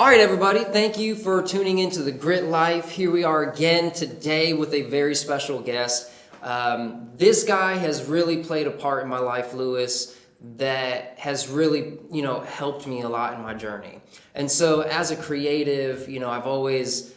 right, everybody, thank you for tuning into The Grit Life. Here we are again today with a very special guest. This guy has really played a part in my life, Lewis, that has really, helped me a lot in my journey. And so as a creative, I've always,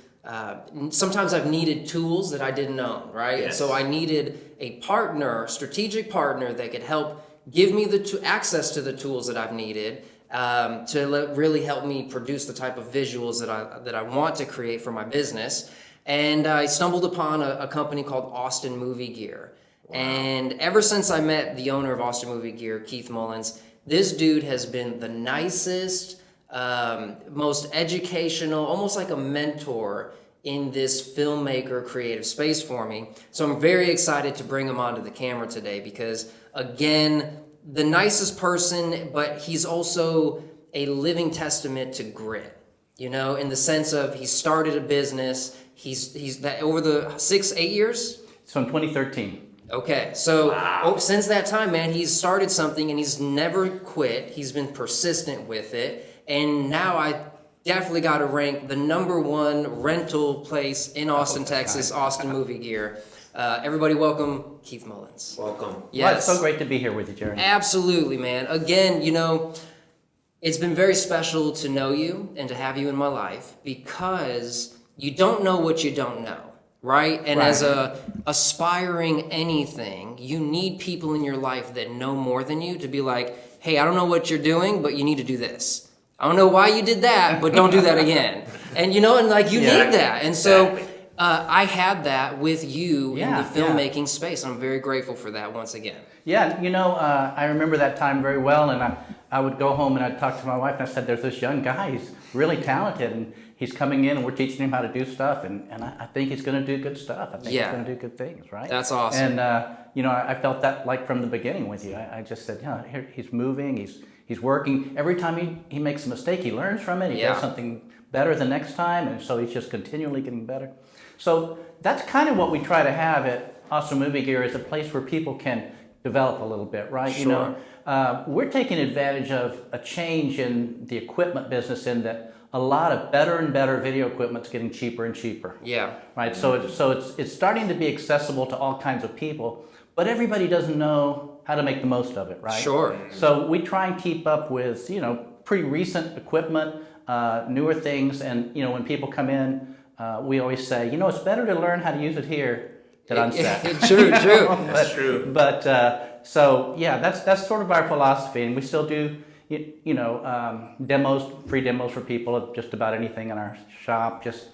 sometimes I've needed tools that I didn't own, right? Yes. And so I needed a partner, strategic partner that could help give me the access to the tools that I've needed to really help me produce the type of visuals that I want to create for my business. And I stumbled upon a company called Austin Movie Gear. Wow. And ever since I met the owner of Austin Movie Gear, Keith Mullins, this dude has been the nicest, most educational, almost like a mentor in this filmmaker creative space for me. So I'm very excited to bring him onto the camera today because, again, the nicest person, but he's also a living testament to grit, in the sense of he started a business. He's that over the 8 years? So in 2013. Okay, so wow. Since that time, man, he's started something and he's never quit. He's been persistent with it. And now I definitely got to rank the #1 rental place in Austin, Texas, Austin Movie Gear. Everybody welcome Keith Mullins. Welcome. Yes. Well, it's so great to be here with you, Jerry. Absolutely, man. Again, it's been very special to know you and to have you in my life because you don't know what you don't know, right? And as a aspiring anything, you need people in your life that know more than you to be like, hey, I don't know what you're doing, but you need to do this. I don't know why you did that, but don't do that again. And you need that. And so I had that with you in the filmmaking space. I'm very grateful for that once again. Yeah, I remember that time very well, and I would go home and I'd talk to my wife and I said, there's this young guy, he's really talented, and he's coming in and we're teaching him how to do stuff, and I think he's going to do good stuff. I think he's going to do good things, right? That's awesome. And, I felt that like from the beginning with you. I just said, here, he's moving, he's working. Every time he makes a mistake, he learns from it, he does something better the next time, and so he's just continually getting better. So that's kind of what we try to have at Austin Movie Gear, is a place where people can develop a little bit, right? Sure. We're taking advantage of a change in the equipment business in that a lot of better and better video equipment's getting cheaper and cheaper. Yeah. Right. So it's starting to be accessible to all kinds of people, but everybody doesn't know how to make the most of it, right? Sure. So we try and keep up with pretty recent equipment, newer things, and when people come in, we always say, it's better to learn how to use it here than on set. True. That's true. But that's sort of our philosophy, and we still do demos, free demos for people of just about anything in our shop. Just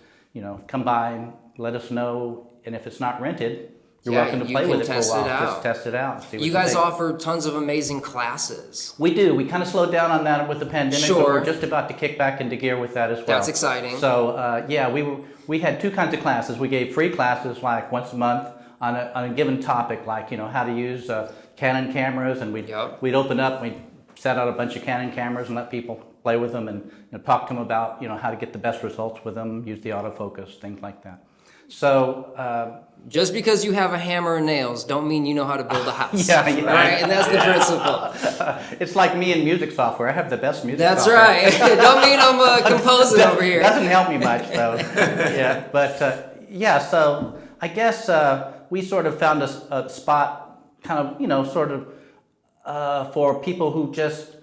come by and let us know, and if it's not rented, you're welcome to play with it for a while. Just test it out. See what you guys offer tons of amazing classes. We do. We kind of slowed down on that with the pandemic, Sure. but we're just about to kick back into gear with that as well. That's exciting. So we had two kinds of classes. We gave free classes like once a month on a given topic, like how to use Canon cameras, and we'd open up, and we'd set out a bunch of Canon cameras and let people play with them, and talk to them about how to get the best results with them, use the autofocus, things like that. So just because you have a hammer and nails don't mean you know how to build a house. Yeah. Right? And that's the principle. It's like me in music software. I have the best music That's software. right. Don't mean I'm composing over here. Doesn't help me much, though. Yeah, but so I guess we sort of found a spot kind of, for people who just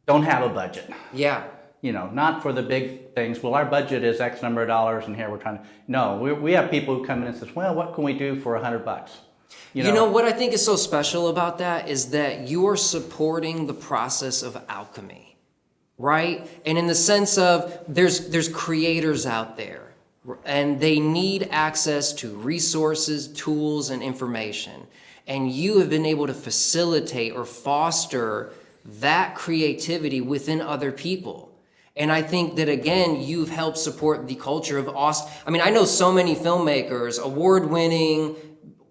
don't have a budget. Yeah. Not for the big things. Well, our budget is X number of dollars, and here we're trying to. No, we have people who come in and says, well, what can we do for $100? What I think is so special about that is that you're supporting the process of alchemy, right? And in the sense of there's creators out there, and they need access to resources, tools, and information. And you have been able to facilitate or foster that creativity within other people. And I think that, again, you've helped support the culture of Austin. I mean, I know so many filmmakers, award-winning,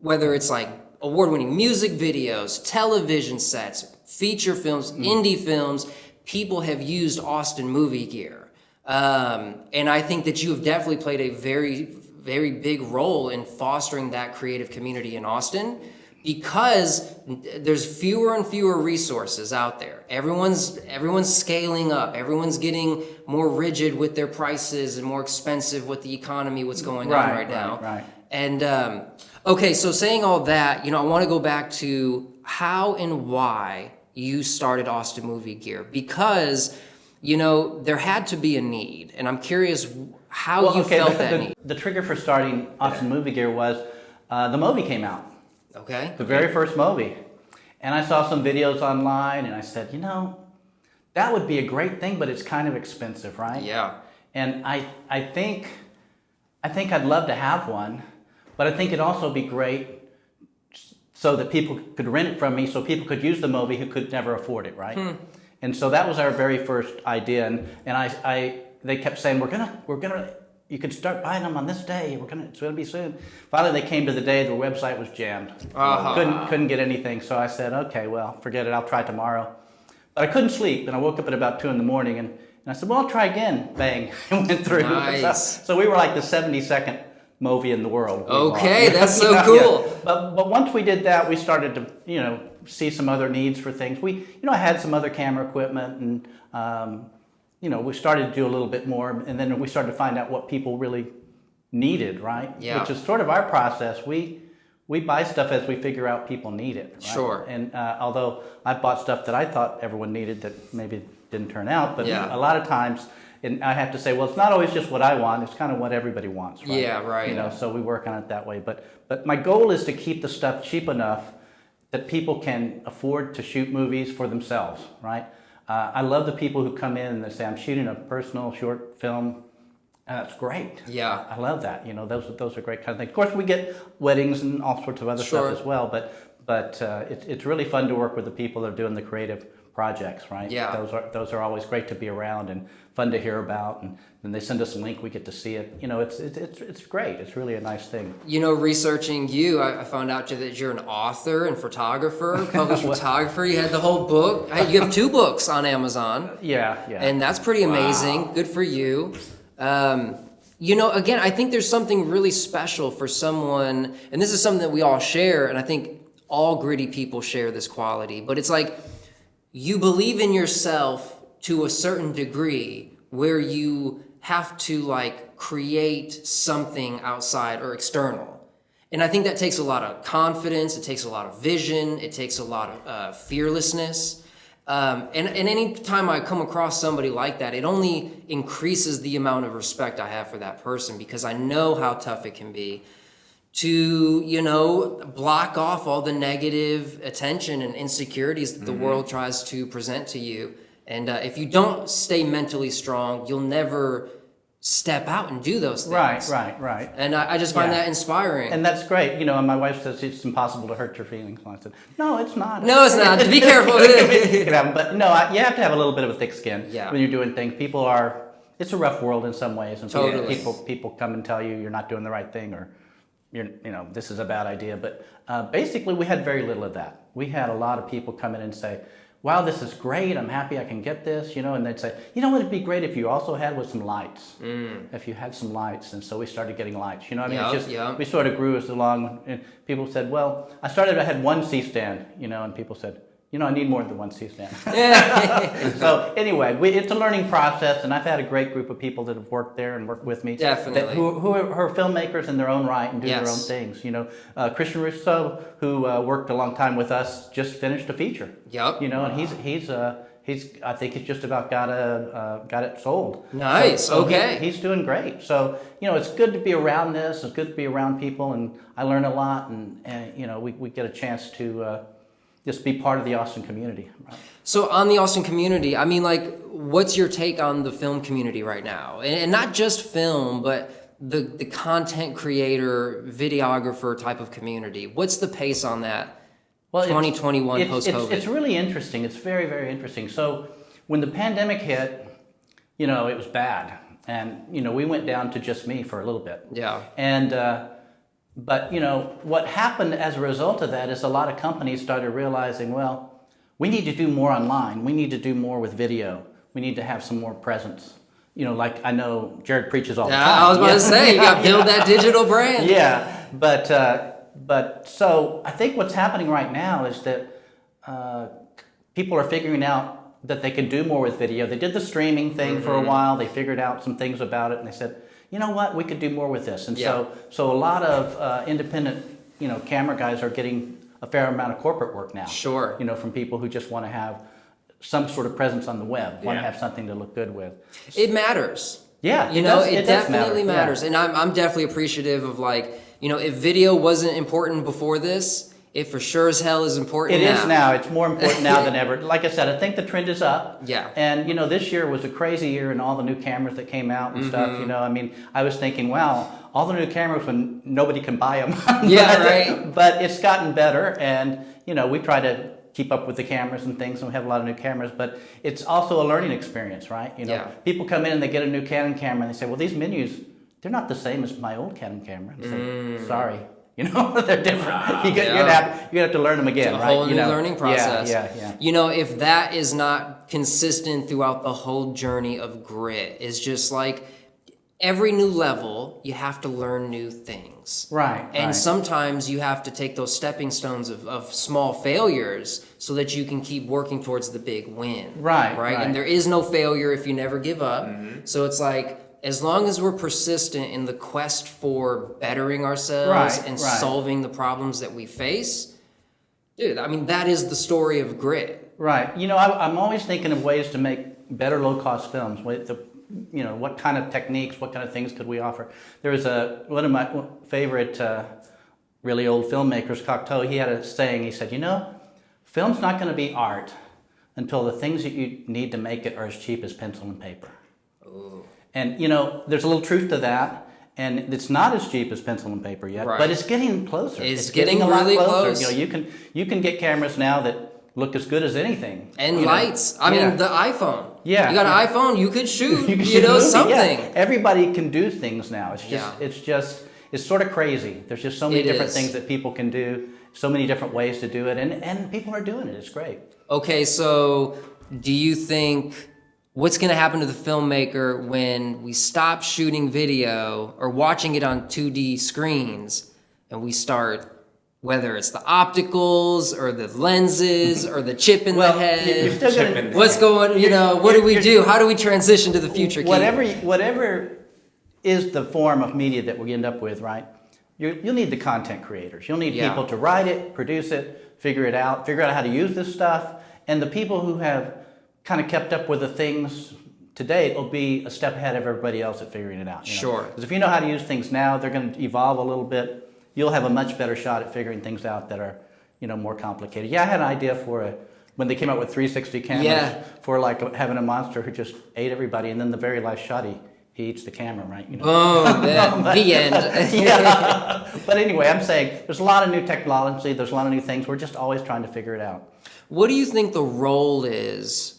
whether it's like award-winning music videos, television sets, feature films, indie films, people have used Austin Movie Gear. And I think that you have definitely played a very, very big role in fostering that creative community in Austin, because there's fewer and fewer resources out there. Everyone's scaling up. Everyone's getting more rigid with their prices and more expensive with the economy, what's going on right now. Right. And okay, so saying all that, I want to go back to how and why you started Austin Movie Gear, because there had to be a need, and I'm curious how you felt that need. The trigger for starting Austin Movie Gear was the movie came out. Okay. The very first movie. And I saw some videos online and I said, that would be a great thing, but it's kind of expensive, right? Yeah. And I think I'd love to have one, but I think it'd also be great so that people could rent it from me, so people could use the movie who could never afford it, right? And so that was our very first idea. And they kept saying, we're gonna, you can start buying them on this day. It's gonna be soon. Finally, they came to the day the website was jammed. Couldn't get anything. So I said, okay, well, forget it. I'll try tomorrow. But I couldn't sleep, and I woke up at about 2 a.m. and I said, well, I'll try again. Bang, it went through. Nice. So we were like the 72nd movie in the world. Okay, that's so cool. Yeah. But once we did that, we started to see some other needs for things. I had some other camera equipment and. We started to do a little bit more, and then we started to find out what people really needed, right? Yeah. Which is sort of our process. We buy stuff as we figure out people need it, right? Sure. And although I bought stuff that I thought everyone needed that maybe didn't turn out, but a lot of times, and I have to say, well, it's not always just what I want, it's kind of what everybody wants, right? Yeah, right. So we work on it that way. But my goal is to keep the stuff cheap enough that people can afford to shoot movies for themselves, right? I love the people who come in and they say, I'm shooting a personal short film. And that's great. Yeah. I love that. Those are great kind of things. Of course, we get weddings and all sorts of other stuff as well, but it's really fun to work with the people that are doing the creative projects, right? Yeah. Those are always great to be around and fun to hear about, and then they send us a link, we get to see it. It's great. It's really a nice thing. Researching you, I found out that you're an author and photographer, published photographer. You had the whole book. You have 2 books on Amazon. Yeah. And that's pretty amazing. Wow. Good for you. Again, I think there's something really special for someone, and this is something that we all share, and I think all gritty people share this quality, but it's like you believe in yourself to a certain degree where you have to create something outside or external. And I think that takes a lot of confidence, it takes a lot of vision, it takes a lot of fearlessness. And any time I come across somebody like that, it only increases the amount of respect I have for that person, because I know how tough it can be to, block off all the negative attention and insecurities that the world tries to present to you. And if you don't stay mentally strong, you'll never step out and do those things. Right. And I just find that inspiring. And that's great. And my wife says it's impossible to hurt your feelings. And I said, no, it's not. No, it's not. Be careful. But no, you have to have a little bit of a thick skin when you're doing things. It's a rough world in some ways. And totally. People come and tell you you're not doing the right thing, or this is a bad idea. But basically, we had very little of that. We had a lot of people come in and say, wow, this is great, I'm happy I can get this, and they'd say, what would be great if you also had with some lights, if you had some lights. And so we started getting lights, we sort of grew as along, and people said, well, I had 1 C-stand, and people said, I need more than 1 C-stand. So anyway, it's a learning process, and I've had a great group of people that have worked there and worked with me. Definitely. Who are filmmakers in their own right and do their own things. Christian Russo, who worked a long time with us, just finished a feature. Yep. And he's I think he's just about got it sold. Nice. So okay. He's doing great. So it's good to be around this. It's good to be around people, and I learn a lot, and we get a chance to just be part of the Austin community. Right? So on the Austin community, what's your take on the film community right now? And not just film, but the content creator, videographer type of community. What's the pace on that? Well, 2021 post-COVID. It's really interesting. It's very, very interesting. So when the pandemic hit, it was bad. And, we went down to just me for a little bit. Yeah. And, but, what happened as a result of that is a lot of companies started realizing, well, we need to do more online. We need to do more with video. We need to have some more presence. Like I know Jared preaches all the time. I was about to say, you got to build that digital brand. Yeah, but But so I think what's happening right now is that people are figuring out that they can do more with video. They did the streaming thing for a while. They figured out some things about it, and they said, you know what, we could do more with this. And so a lot of independent, camera guys are getting a fair amount of corporate work now. Sure. From people who just want to have some sort of presence on the web, want to have something to look good with. It matters. Yeah, it definitely matters. And I'm definitely appreciative of if video wasn't important before this, it for sure as hell is important now. It is now. It's more important now than ever. Like I said, I think the trend is up. Yeah. And, this year was a crazy year and all the new cameras that came out and stuff, I was thinking, wow, all the new cameras when nobody can buy them. Right. But it's gotten better and, we try to keep up with the cameras and things, and we have a lot of new cameras, but it's also a learning experience, right? People come in and they get a new Canon camera and they say, well, these menus, they're not the same as my old Canon camera. And say, sorry. They're different. You're gonna have to learn them again, it's a right? whole new learning process. Yeah. If that is not consistent throughout the whole journey of grit, is just like every new level, you have to learn new things. Right. And sometimes you have to take those stepping stones of small failures so that you can keep working towards the big win. Right. And there is no failure if you never give up. So it's like, as long as we're persistent in the quest for bettering ourselves and solving the problems that we face, dude, that is the story of grit. Right. I'm always thinking of ways to make better low-cost films. What kind of techniques, what kind of things could we offer? There was one of my favorite really old filmmakers, Cocteau, he had a saying, he said, film's not going to be art until the things that you need to make it are as cheap as pencil and paper. Ooh. And, there's a little truth to that, and it's not as cheap as pencil and paper yet, but it's getting closer. It's getting a lot really close. You can get cameras now that look as good as anything. And lights. I mean, the iPhone. Yeah. You got an iPhone, you could shoot, something. Yeah. Everybody can do things now. It's sort of crazy. There's just so many different things that people can do, so many different ways to do it, and people are doing it. It's great. Okay, so do you think... what's going to happen to the filmmaker when we stop shooting video or watching it on 2D screens and we start, whether it's the opticals or the lenses or the chip in the head? What's going, what do we do? How do we transition to the future? Whatever is the form of media that we end up with, right? You'll need the content creators. You'll need people to write it, produce it, figure out how to use this stuff. And the people who have kind of kept up with the things to date will be a step ahead of everybody else at figuring it out. Sure. Because if you know how to use things now, they're going to evolve a little bit. You'll have a much better shot at figuring things out that are, more complicated. Yeah, I had an idea when they came out with 360 cameras for having a monster who just ate everybody, and then the very last shot he eats the camera, right? Boom, the end. But anyway, I'm saying there's a lot of new technology. There's a lot of new things. We're just always trying to figure it out. What do you think the role is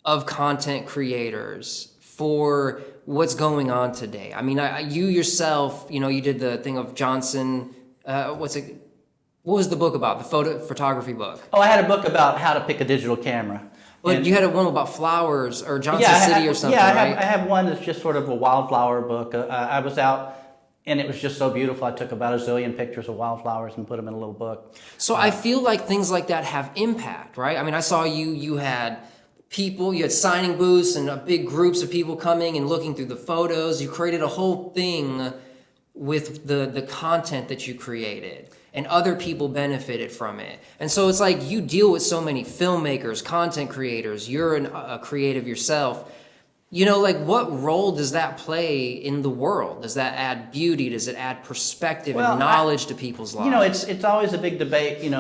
of content creators for what's going on today? I mean, you yourself, you did the thing of Johnson. What was the book about? The photography book. Oh, I had a book about how to pick a digital camera. But you had one about flowers or Johnson City or something, right? I have one that's just sort of a wildflower book. I was out and it was just so beautiful. I took about a zillion pictures of wildflowers and put them in a little book. So I feel like things like that have impact, right? I mean, I saw you had people, you had signing booths and big groups of people coming and looking through the photos. You created a whole thing with the content that you created, and other people benefited from it. And so it's like you deal with so many filmmakers, content creators, you're a creative yourself. What role does that play in the world? Does that add beauty? Does it add perspective and knowledge to people's lives? It's always a big debate,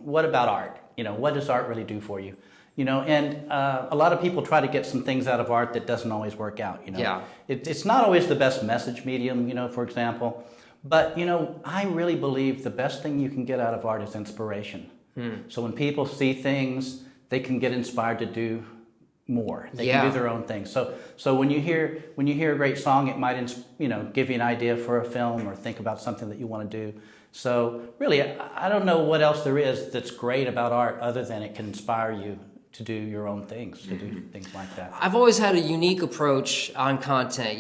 what about art? What does art really do for you? And a lot of people try to get some things out of art that doesn't always work out, Yeah. It's not always the best message medium, for example. But, I really believe the best thing you can get out of art is inspiration. So when people see things, they can get inspired to do more. They can do their own thing. So when you hear a great song, it might, give you an idea for a film or think about something that you want to do. So really, I don't know what else there is that's great about art other than it can inspire you to do your own things, to do things like that. I've always had a unique approach on content.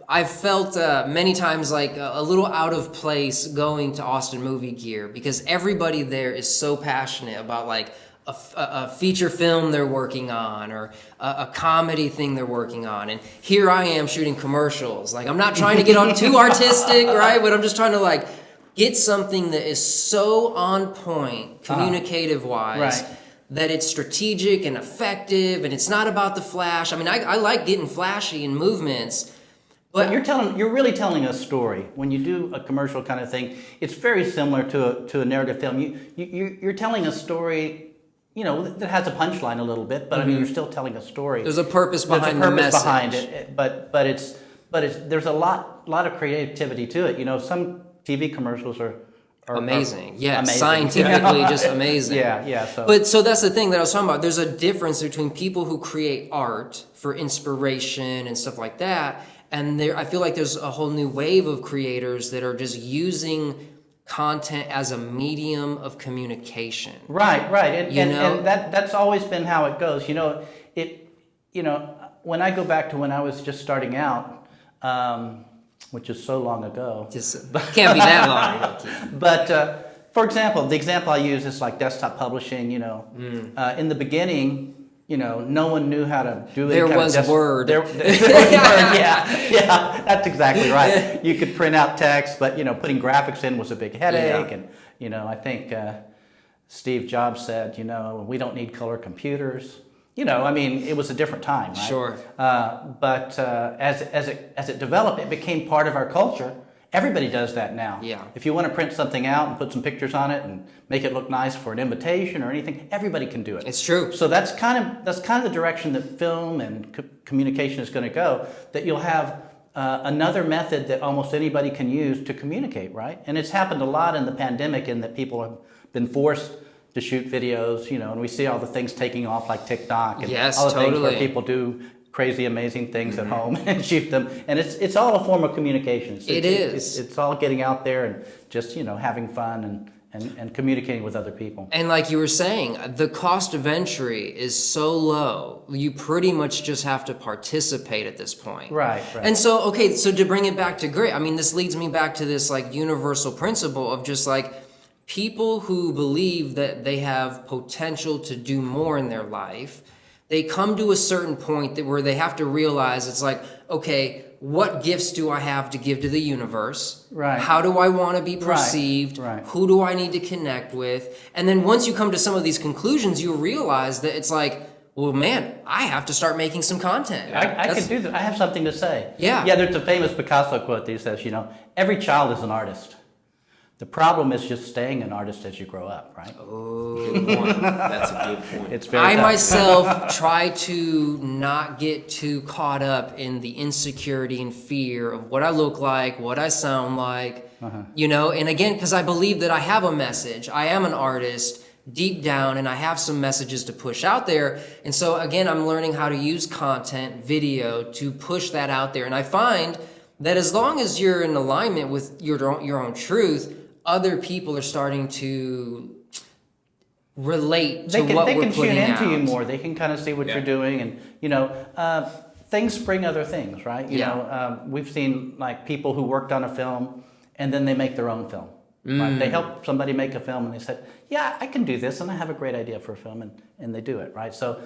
I've felt many times like a little out of place going to Austin Movie Gear because everybody there is so passionate about like a feature film they're working on or a comedy thing they're working on. And here I am shooting commercials. Like, I'm not trying to get on too artistic, right? But I'm just trying to like get something that is so on point, communicative wise, that it's strategic and effective, and it's not about the flash. I mean, I like getting flashy in movements. But you're really telling a story. When you do a commercial kind of thing, it's very similar to a narrative film. You're telling a story, you know, that has a punchline a little bit, but I mean, you're still telling a story. There's a purpose behind the message. Behind it, but there's a lot of creativity to it. You know, some TV commercials are amazing. Yeah, amazing. Scientifically just amazing. Yeah. So that's the thing that I was talking about. There's a difference between people who create art for inspiration and stuff like that, and I feel like there's a whole new wave of creators that are just using content as a medium of communication. Right. And that's always been how it goes. You know, when I go back to when I was just starting out, which is so long ago. Just can't be that long ago. But for example, the example I use is like desktop publishing. You know, in the beginning, you know, no one knew how to do it. There was Word. There was Word. Yeah, that's exactly right. You could print out text, but you know, putting graphics in was a big headache. And you know, I think Steve Jobs said, you know, we don't need color computers. You know, I mean, it was a different time, right? Sure. But as it developed, it became part of our culture. Everybody does that now. Yeah. If you want to print something out and put some pictures on it and make it look nice for an invitation or anything, everybody can do it. It's true. So that's kind of the direction that film and communication is going to go. That you'll have another method that almost anybody can use to communicate, right? And it's happened a lot in the pandemic in that people have been forced to shoot videos, you know, and we see all the things taking off like TikTok and all the things where people do crazy, amazing things at home and shoot them. And it's all a form of communication. It's all getting out there and just, you know, having fun and communicating with other people. And like you were saying, the cost of entry is so low. You pretty much just have to participate at this point. Right. And so to bring it back to grit, I mean, this leads me back to this like universal principle of just like people who believe that they have potential to do more in their life. They come to a certain point where they have to realize it's like, okay, what gifts do I have to give to the universe? Right. How do I want to be perceived? Right. Who do I need to connect with? And then once you come to some of these conclusions, you realize that it's like, well, man, I have to start making some content. I can do that. I have something to say. Yeah. Yeah, there's a famous Picasso quote that he says, you know, every child is an artist. The problem is just staying an artist as you grow up, right? Oh, good point. That's a good point. It's very I tough. myself try to not get too caught up in the insecurity and fear of what I look like, what I sound like, you know, and again, because I believe that I have a message. I am an artist deep down and I have some messages to push out there. And so again, I'm learning how to use content, video to push that out there. And I find that as long as you're in alignment with your own truth, other people are starting to relate to what we're putting out. They can tune into you more. They can kind of see what you're doing, and you know, things bring other things, right? You know, we've seen like people who worked on a film and then they make their own film. Right? They help somebody make a film and they said, "Yeah, I can do this, and I have a great idea for a film," and they do it, right? So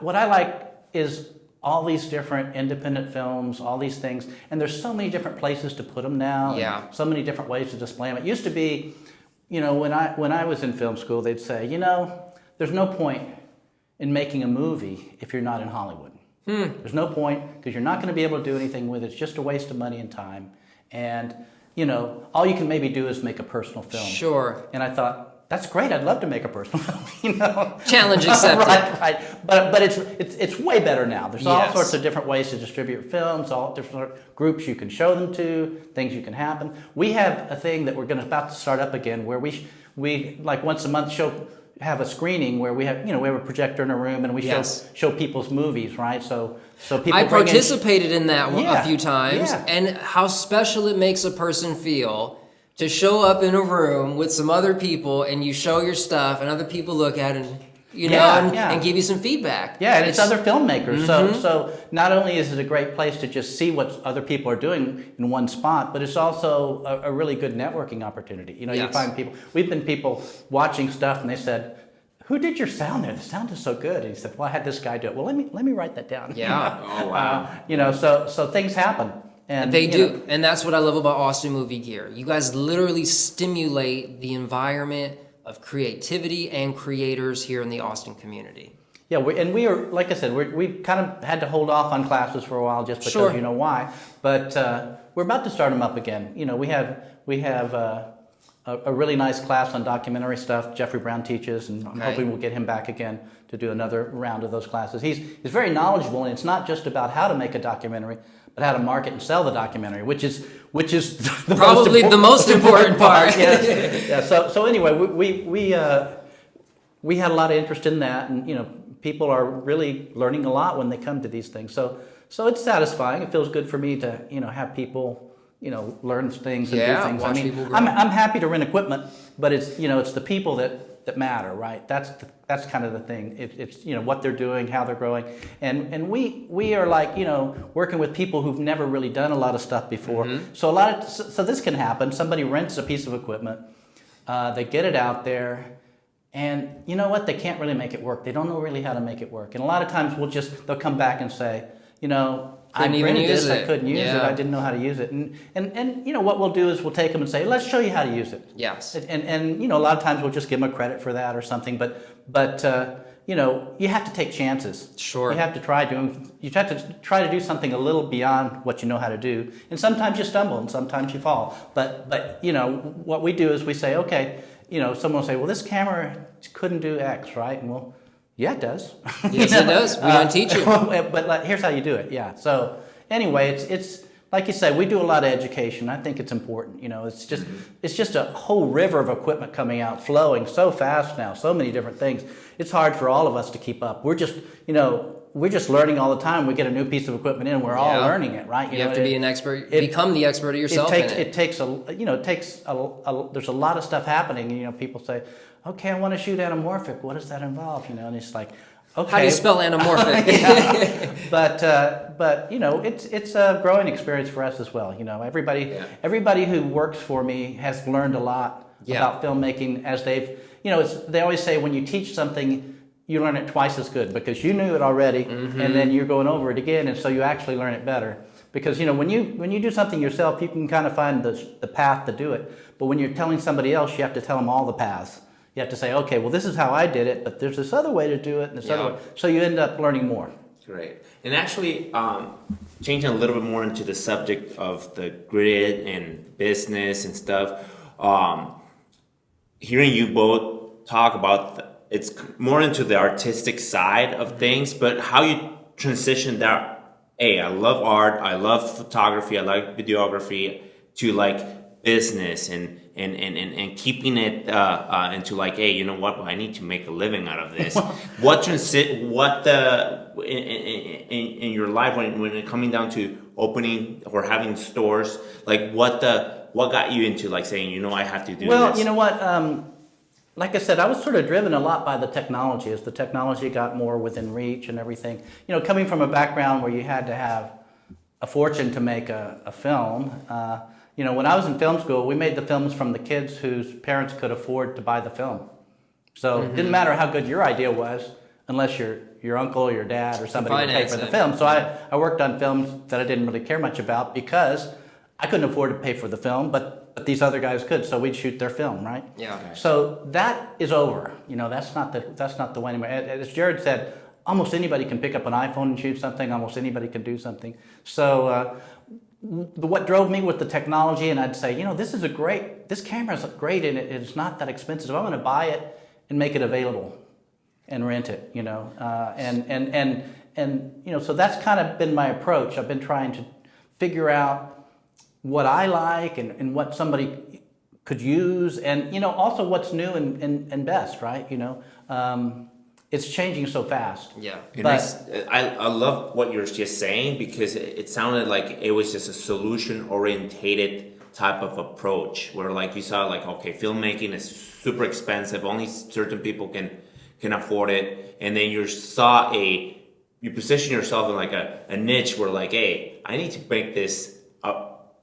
what I like is all these different independent films, all these things, and there's so many different places to put them now. Yeah. So many different ways to display them. It used to be, you know, when I was in film school, they'd say, you know, there's no point in making a movie if you're not in Hollywood. There's no point because you're not going to be able to do anything with it. It's just a waste of money and time. And, you know, all you can maybe do is make a personal film. Sure. And I thought, that's great. I'd love to make a personal film. You know, challenge accepted. right. But it's way better now. There's all sorts of different ways to distribute films, all different groups you can show them to, things you can happen. We have a thing that we're about to start up again, where we like once a month have a screening where we have a projector in a room and we show people's movies, right? So people. I participated in that a few times, yeah. and how special it makes a person feel to show up in a room with some other people and you show your stuff and other people look at it and you know, and give you some feedback. Yeah, and it's other filmmakers. So not only is it a great place to just see what other people are doing in one spot, but it's also a really good networking opportunity. You know, you find we've been people watching stuff and they said, "Who did your sound there? The sound is so good." And he said, "Well, I had this guy do it." Well, let me write that down. Yeah. Oh, wow. You know, so things happen. And they do. And that's what I love about Austin Movie Gear. You guys literally stimulate the environment of creativity and creators here in the Austin community. Yeah, we are, like I said, we kind of had to hold off on classes for a while just because you know why. But we're about to start them up again. You know, we have a really nice class on documentary stuff. Jeffrey Brown teaches, and I'm hoping we'll get him back again to do another round of those classes. He's very knowledgeable, and it's not just about how to make a documentary, but how to market and sell the documentary, which is probably the most important part. Yeah. So anyway, we had a lot of interest in that, and you know, people are really learning a lot when they come to these things. So it's satisfying. It feels good for me to have people learn things and do things. Watch people grow. I'm happy to rent equipment, but it's the people that matter, right? That's kind of the thing. It's what they're doing, how they're growing, and we are like working with people who've never really done a lot of stuff before. So so this can happen. Somebody rents a piece of equipment, they get it out there, and you know what? They can't really make it work. They don't know really how to make it work, and a lot of times they'll come back and say, I rented this, I couldn't use it, I didn't know how to use it. And what we'll do is we'll take them and say, let's show you how to use it. Yes. And a lot of times we'll just give them a credit for that or something, but you have to take chances. Sure. You have to try to do something a little beyond what you know how to do. And sometimes you stumble and sometimes you fall. But what we do is we say, okay, someone will say, well, this camera couldn't do X, right? And we'll, yeah, it does. Yes, it does. We don't teach you. But here's how you do it. Yeah. So anyway, it's like you said, we do a lot of education. I think it's important. It's just a whole river of equipment coming out, flowing so fast now. So many different things. It's hard for all of us to keep up. We're just learning all the time. We get a new piece of equipment in, we're all learning it, right? You have to be an expert. Become the expert of yourself. It takes there's a lot of stuff happening. People say, okay, I want to shoot anamorphic. What does that involve? And it's like, okay. How do you spell anamorphic? But it's a growing experience for us as well. Everybody who works for me has learned a lot about filmmaking as they always say when you teach something, you learn it twice as good because you knew it already, and then you're going over it again, and so you actually learn it better. Because when you do something yourself, you can kind of find the path to do it. But when you're telling somebody else, you have to tell them all the paths. You have to say, okay, well, this is how I did it, but there's this other way to do it, and this other way. So you end up learning more. Great. And actually, changing a little bit more into the subject of the grid and business and stuff, hearing you both talk about it's more into the artistic side of things, but how you transition that, hey, I love art, I love photography, I like videography, to like business and keeping it into like, hey, you know what? I need to make a living out of this. In your life when it coming down to opening or having stores, like what got you into like saying, I have to do this? Well, you know what? Like I said, I was sort of driven a lot by the technology. As the technology got more within reach and everything, coming from a background where you had to have a fortune to make a film. When I was in film school, we made the films from the kids whose parents could afford to buy the film. So it didn't matter how good your idea was, unless your uncle or your dad or somebody would pay for the film. So I worked on films that I didn't really care much about because I couldn't afford to pay for the film, but these other guys could. So we'd shoot their film, right? Yeah. Okay. So that is over. That's not the way anymore. As Jared said, almost anybody can pick up an iPhone and shoot something. Almost anybody can do something. So. What drove me with the technology, and I'd say, this camera's great, and it's not that expensive. I'm going to buy it and make it available, and rent it. So that's kind of been my approach. I've been trying to figure out what I like and what somebody could use, and also what's new and best, right? It's changing so fast. Yeah. I love what you're just saying because it sounded like it was just a solution-orientated type of approach where like you saw like, okay, filmmaking is super expensive. Only certain people can afford it, and then you position yourself in like a niche where like, hey, I need to make this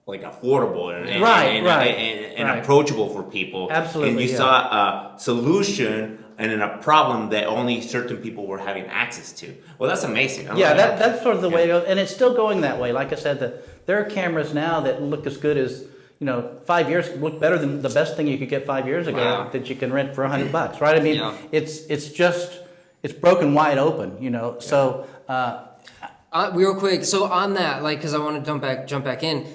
like affordable and approachable for people. Absolutely, and you yeah. saw a solution and then a problem that only certain people were having access to. Well, that's amazing. That's sort of the way it goes, and it's still going that way. Like I said, there are cameras now that look as good as, 5 years, look better than the best thing you could get 5 years ago that you can rent for $100, right? I mean, it's broken wide open, so. Real quick, so on that, like, because I want to jump back in,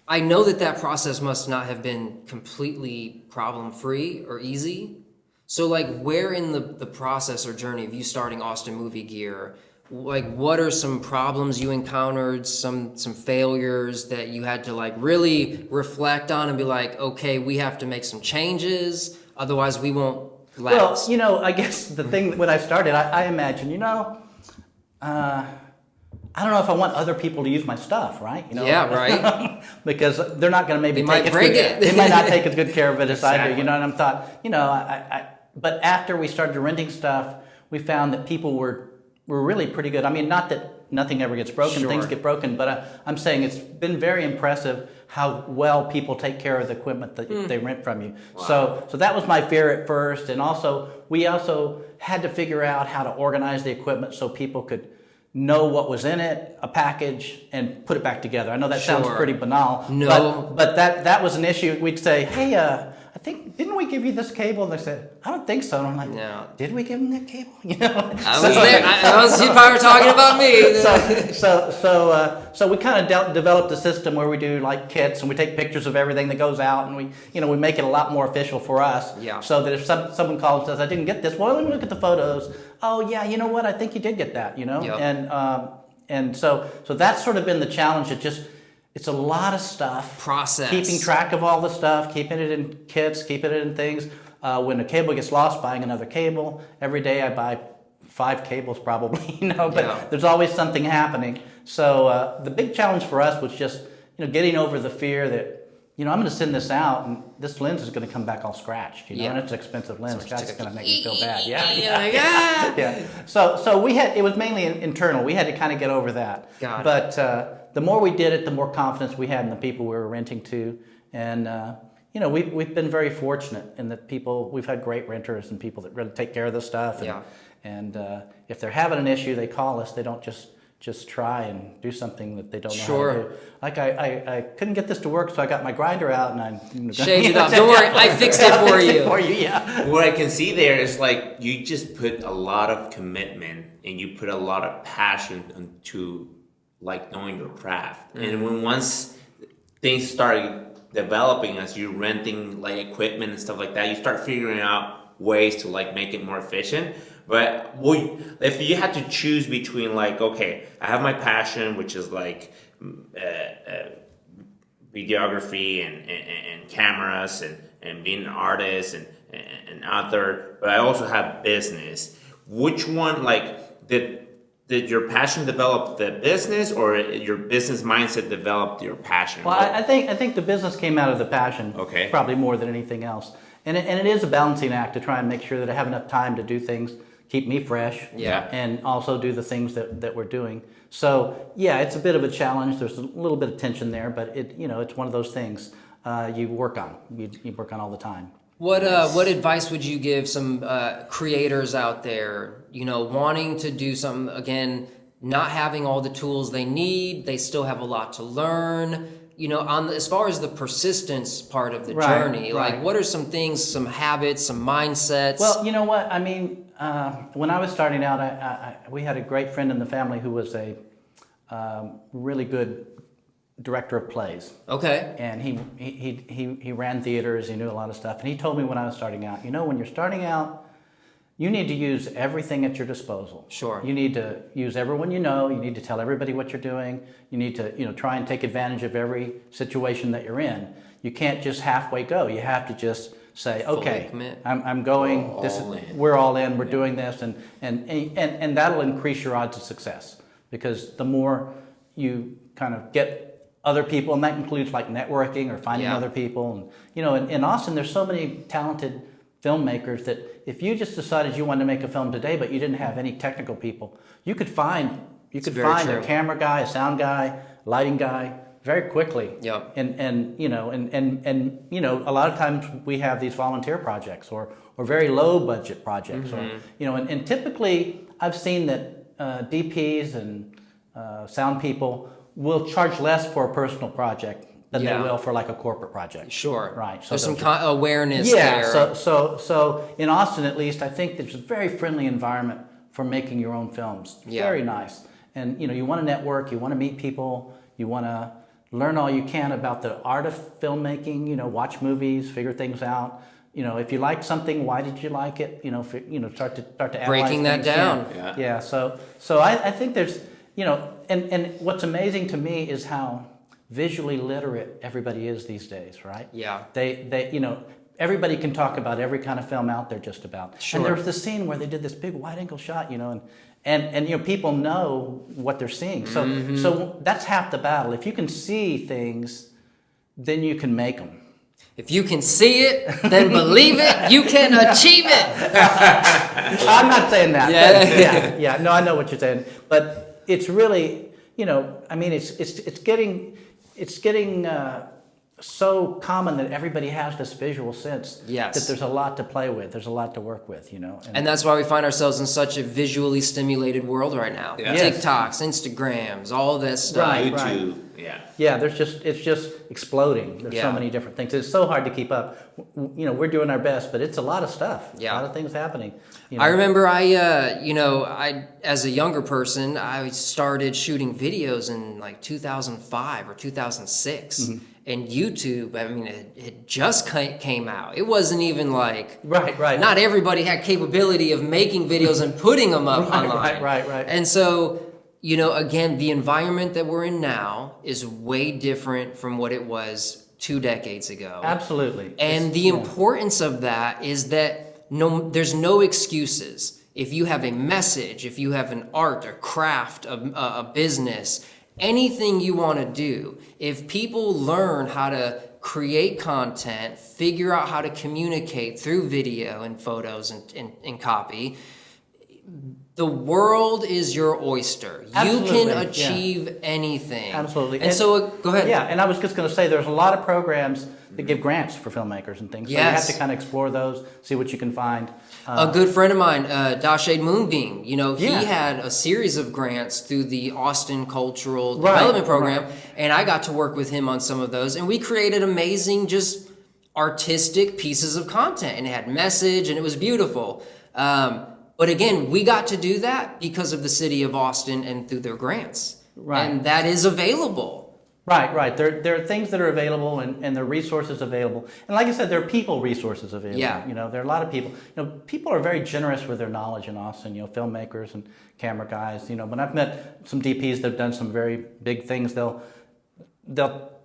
I know that process must not have been completely problem-free or easy. So, like, where in the process or journey of you starting Austin Movie Gear, like, what are some problems you encountered, some failures that you had to, like, really reflect on and be like, okay, we have to make some changes, otherwise we won't last? Well, I guess the thing when I started, I imagine, I don't know if I want other people to use my stuff, right? Yeah, right. Because they're not going to maybe might break it. They might not take as good care of it as I do, Exactly. And I thought, but after we started renting stuff, we found that people were really pretty good. I mean, not that nothing ever gets broken, Sure. things get broken, but I'm saying it's been very impressive how well people take care of the equipment that they rent from you. Wow. So that was my fear at first, and we also had to figure out how to organize the equipment so people could know what was in it, a package, and put it back together. I know that sounds Sure. pretty banal, No. but that was an issue. We'd say, hey, I think, didn't we give you this cable? And they said, I don't think so. And I'm like, No. did we give them that cable? I was there. I was, you probably were talking about me. So we kind of developed a system where we do like kits and we take pictures of everything that goes out, and we make it a lot more official for us. Yeah. So that if someone calls and says, I didn't get this, well, let me look at the photos. Oh yeah, you know what? I think you did get that. Yep. And so that's sort of been the challenge. It's a lot of stuff. Process. Keeping track of all the stuff, keeping it in kits, keeping it in things. When a cable gets lost, buying another cable. Every day I buy 5 cables probably, but there's always something happening. So the big challenge for us was just, getting over the fear that, I'm going to send this out and this lens is going to come back all scratched, and it's an expensive lens. That's going to make me feel bad. Yeah. So it was mainly internal. We had to kind of get over that. Got it. But the more we did it, the more confidence we had in the people we were renting to. And, we've been very fortunate in that we've had great renters and people that really take care of this stuff. And if they're having an issue, they call us. They don't just try and do something that they don't know how to do. Like I couldn't get this to work, so I got my grinder out and I shaved it up. Don't worry, I fixed it for you. What I can see there is like you just put a lot of commitment and you put a lot of passion into like knowing your craft. And when once things start developing as you're renting like equipment and stuff like that, you start figuring out ways to like make it more efficient. But if you had to choose between like, okay, I have my passion, which is like videography and cameras and being an artist and other, but I also have business. Which one, like, did your passion develop the business, or your business mindset developed your passion? Well, I think the business came out of the passion, Okay. probably more than anything else. And it is a balancing act to try and make sure that I have enough time to do things, keep me fresh, and also do the things that we're doing. So yeah, it's a bit of a challenge. There's a little bit of tension there, but it's one of those things you work on. You work on all the time. What advice would you give some creators out there, wanting to do some, again, not having all the tools they need, they still have a lot to learn, as far as the persistence part of the journey, like what are some things, some habits, some mindsets? Well, you know what? I mean, when I was starting out, we had a great friend in the family who was a really good director of plays. Okay. And he ran theaters. He knew a lot of stuff. And he told me when I was starting out, when you're starting out, you need to use everything at your disposal. Sure. You need to use everyone you know. You need to tell everybody what you're doing. You need to try and take advantage of every situation that you're in. You can't just halfway go. You have to just say, okay, I'm going. We're all in. We're doing this, and that'll increase your odds of success, because the more you kind of get other people, and that includes like networking or finding other people. And in Austin, there's so many talented filmmakers that if you just decided you wanted to make a film today, but you didn't have any technical people, you could find true. a camera guy, a sound guy, lighting guy very quickly. Yep. And you know, and you know, a lot of times we have these volunteer projects or very low budget projects, or you know, and typically I've seen that DPs and sound people will charge less for a personal project than they will for like a corporate project. Sure. Right. So there's some awareness yeah, there. So in Austin, at least, I think there's a very friendly environment for making your own films. Yeah. Very nice. And you know, you want to network, you want to meet people, you want to learn all you can about the art of filmmaking. You know, watch movies, figure things out. You know, if you like something, why did you like it? You know, start to analyze Breaking that things. down. Yeah. Yeah. So I think there's, you know, and what's amazing to me is how visually literate everybody is these days, right? Yeah. They you know, everybody can talk about every kind of film out there just about. Sure. And there was this scene where they did this big wide angle shot, you know, and you know, people know what they're seeing. So so that's half the battle. If you can see things, then you can make them. If you can see it, then believe it, you can achieve it. I'm not saying that. Yeah. Yeah. No, I know what you're saying, but it's really, you know, I mean, it's getting so common that everybody has this visual sense. Yes. That there's a lot to play with. There's a lot to work with, you know. And that's why we find ourselves in such a visually stimulated world right now. Yeah. Yes. TikToks, Instagrams, all this stuff. Right. YouTube, yeah. Yeah, it's just exploding. There's so Yeah. many different things. It's so hard to keep up. You know, we're doing our best, but it's a lot of stuff. Yeah. A lot of things happening. You know. I remember I as a younger person, I started shooting videos in like 2005 or 2006. And YouTube, I mean, it just came out. It wasn't even like... Right. Not everybody had capability of making videos and putting them up online. Right. And so, you know, again, the environment that we're in now is way different from what it was 2 decades ago. Absolutely. And the importance of that is that there's no excuses. If you have a message, if you have an art, a craft, a business, anything you want to do, if people learn how to create content, figure out how to communicate through video and photos and copy, the world is your oyster. Absolutely, You can achieve anything. Absolutely. And so, go ahead. Yeah, and I was just going to say there's a lot of programs that give grants for filmmakers and things. So you have to kind of explore those, see what you can find. A good friend of mine, Dashade Moonbeam, you know, he Yeah. had a series of grants through the Austin Cultural Development Program, and I got to work with him on some of those, and we created amazing, just artistic pieces of content, and it had message, and it was beautiful. But again, we got to do that because of the city of Austin and through their grants. Right. And that is available. Right. There are things that are available and there are resources available. And like I said, there are people resources available. Yeah. You know, there are a lot of people. You know, people are very generous with their knowledge in Austin, you know, filmmakers and camera guys. You know, when I've met some DPs that have done some very big things, they'll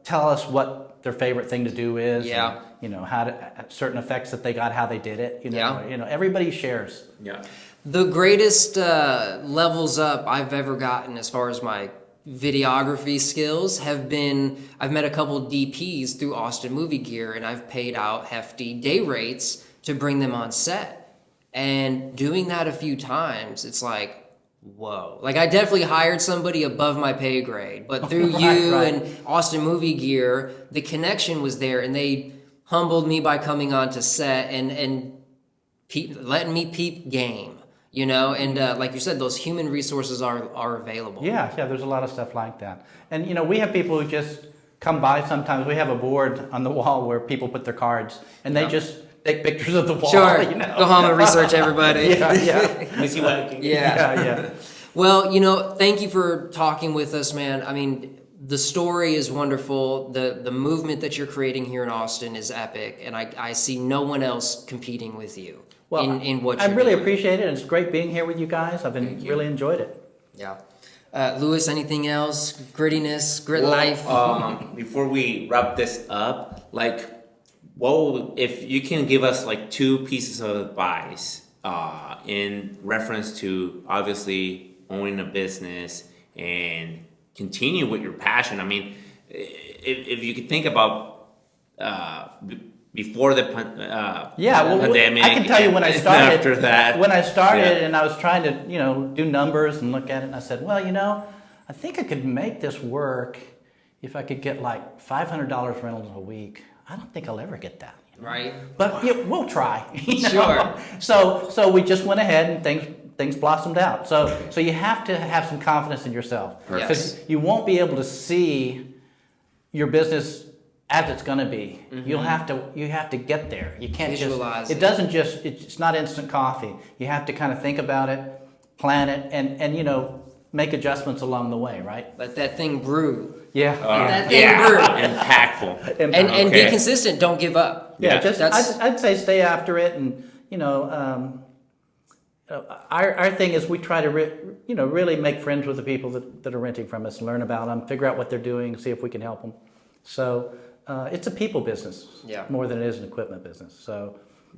tell us what their favorite thing to do is. Yeah. And, you know, how to, certain effects that they got, how they did it. You know, Yeah. You know, everybody shares. Yeah. The greatest levels up I've ever gotten as far as my videography skills have been, I've met a couple DPs through Austin Movie Gear, and I've paid out hefty day rates to bring them on set. And doing that a few times, it's like, whoa. Like, I definitely hired somebody above my pay grade, but through you and Austin Movie Gear, the connection was there, and they humbled me by coming on to set and letting me peep game. You know, and like you said, those human resources are available. Yeah, there's a lot of stuff like that. And, you know, we have people who just come by sometimes. We have a board on the wall where people put their cards, and they just take pictures of the wall. Sure, you know? Go home and research everybody. Yeah. Let me see what I can get. Yeah. Well, you know, thank you for talking with us, man. I mean, the story is wonderful. The movement that you're creating here in Austin is epic, and I see no one else competing with you. Well, in what I you're really doing. appreciate it. It's great being here with you guys. I've really enjoyed it. Yeah. Lewis, anything else? Grittiness, grit life? Before we wrap this up, like, if you can give us like 2 pieces of advice in reference to obviously owning a business and continue with your passion. I mean, if you could think about before the pandemic. I can tell you when I and started. After that, when I started, yeah. and I was trying to, do numbers and look at it, and I said, well, I think I could make this work if I could get like $500 rentals a week. I don't think I'll ever get that. Right. But we'll try. Sure. So we just went ahead and things blossomed out. So you have to have some confidence in yourself, because you won't be able to see your business as it's going to be. Mm-hmm. You have to get there. You can't visualize it doesn't just it's not instant coffee. You have to kind of think about it, plan it, and make adjustments along the way, right? Let that thing brew. Yeah. That thing brew. Impactful. And be consistent. Don't give up. Yeah, Yeah. I'd say stay after it, and our thing is we try to really make friends with the people that are renting from us and learn about them, figure out what they're doing, see if we can help them. So it's a people business more than it is an equipment business. So